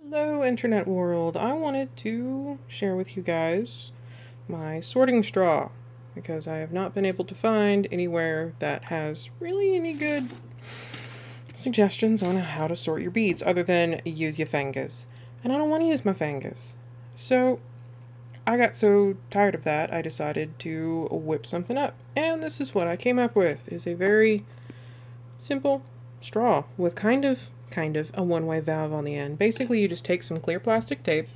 Hello, internet world. I wanted to share with you guys my sorting straw because I have not been able to find anywhere that has really any good suggestions on how to sort your beads other than use your fingers. And I don't want to use my fingers. So I got so tired of that, I decided to whip something up. And this is what I came up with is a very simple straw with kind of a one-way valve on the end. Basically, you just take some clear plastic tape,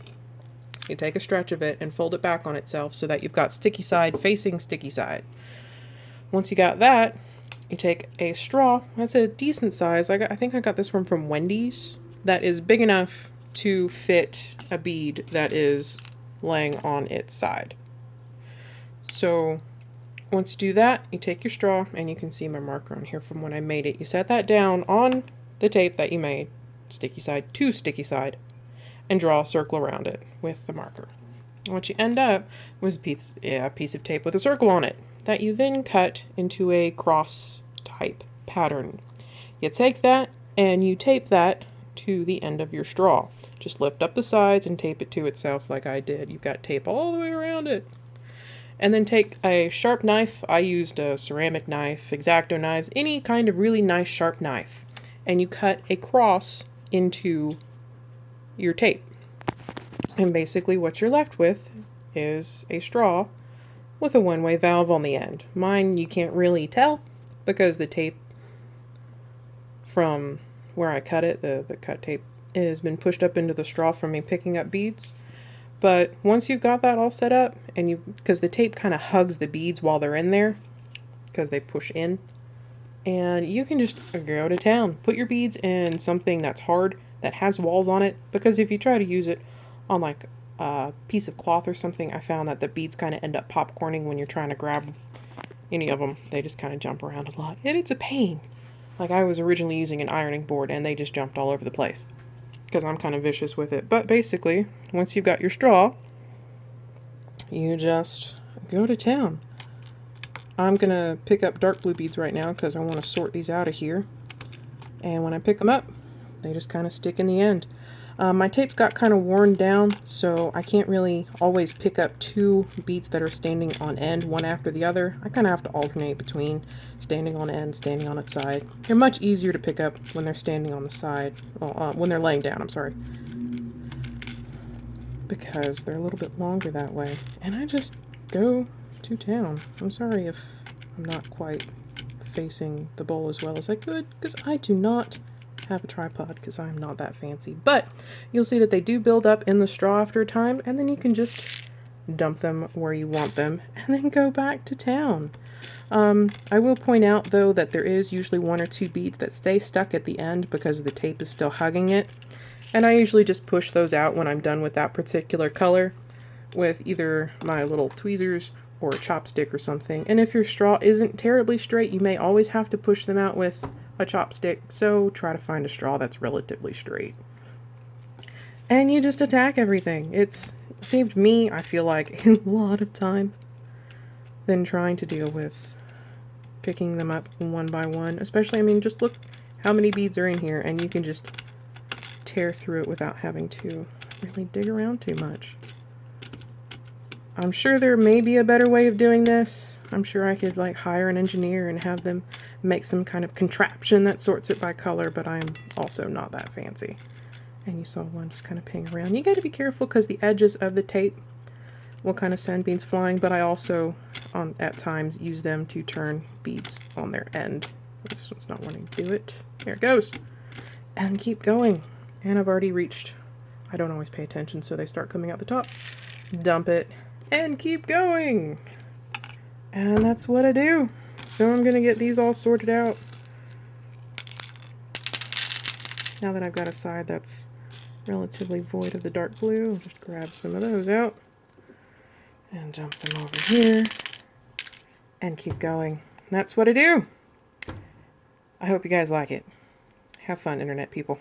you take a stretch of it and fold it back on itself so that you've got sticky side facing sticky side. Once you got that, you take a straw that's a decent size. I think I got this one from Wendy's that is big enough to fit a bead that is laying on its side. So once you do that, you take your straw, and you can see my marker on here from when I made it. You set that down on the tape that you made, sticky side to sticky side, and draw a circle around it with the marker. What you end up was a piece of tape with a circle on it that you then cut into a cross type pattern. You take that and you tape that to the end of your straw. Just lift up the sides and tape it to itself like I did. You've got tape all the way around it. And then take a sharp knife. I used a ceramic knife, X-Acto knives, any kind of really nice sharp knife. And you cut a cross into your tape. And basically what you're left with is a straw with a one-way valve on the end. Mine you can't really tell because the tape from where I cut it, the cut tape, has been pushed up into the straw from me picking up beads. But once you've got that all set up, and because the tape kind of hugs the beads while they're in there, because they push in, and you can just go to town. Put your beads in something that's hard, that has walls on it, because if you try to use it on like a piece of cloth or something, I found that the beads kind of end up popcorning when you're trying to grab any of them. They just kind of jump around a lot, and it's a pain. Like I was originally using an ironing board, and they just jumped all over the place because I'm kind of vicious with it. But basically, once you've got your straw, you just go to town. I'm going to pick up dark blue beads right now because I want to sort these out of here. And when I pick them up, they just kind of stick in the end. My tape's got kind of worn down, so I can't really always pick up two beads that are standing on end, one after the other. I kind of have to alternate between standing on end, standing on its side. They're much easier to pick up when they're standing on the side, well, when they're laying down, I'm sorry. Because they're a little bit longer that way. And I just go to town. I'm sorry if I'm not quite facing the bowl as well as I could, because I do not have a tripod because I'm not that fancy. But you'll see that they do build up in the straw after a time, and then you can just dump them where you want them and then go back to town. I will point out though that there is usually one or two beads that stay stuck at the end because the tape is still hugging it, and I usually just push those out when I'm done with that particular color with either my little tweezers or a chopstick or something. And if your straw isn't terribly straight, you may always have to push them out with a chopstick, so try to find a straw that's relatively straight. And you just attack everything. It's saved me, I feel like, a lot of time than trying to deal with picking them up one by one. Especially, I mean, just look how many beads are in here, and you can just tear through it without having to really dig around too much. I'm sure there may be a better way of doing this. I'm sure I could like hire an engineer and have them make some kind of contraption that sorts it by color, but I'm also not that fancy. And you saw one just kind of ping around. You got to be careful because the edges of the tape will kind of send beads flying, but I also at times use them to turn beads on their end. This one's not wanting to do it. There it goes. And keep going. And I've already reached. I don't always pay attention, so they start coming out the top. Dump it and keep going. And that's what I do. So I'm going to get these all sorted out. Now that I've got a side that's relatively void of the dark blue, I'll just grab some of those out and dump them over here and keep going. And that's what I do. I hope you guys like it. Have fun, internet people.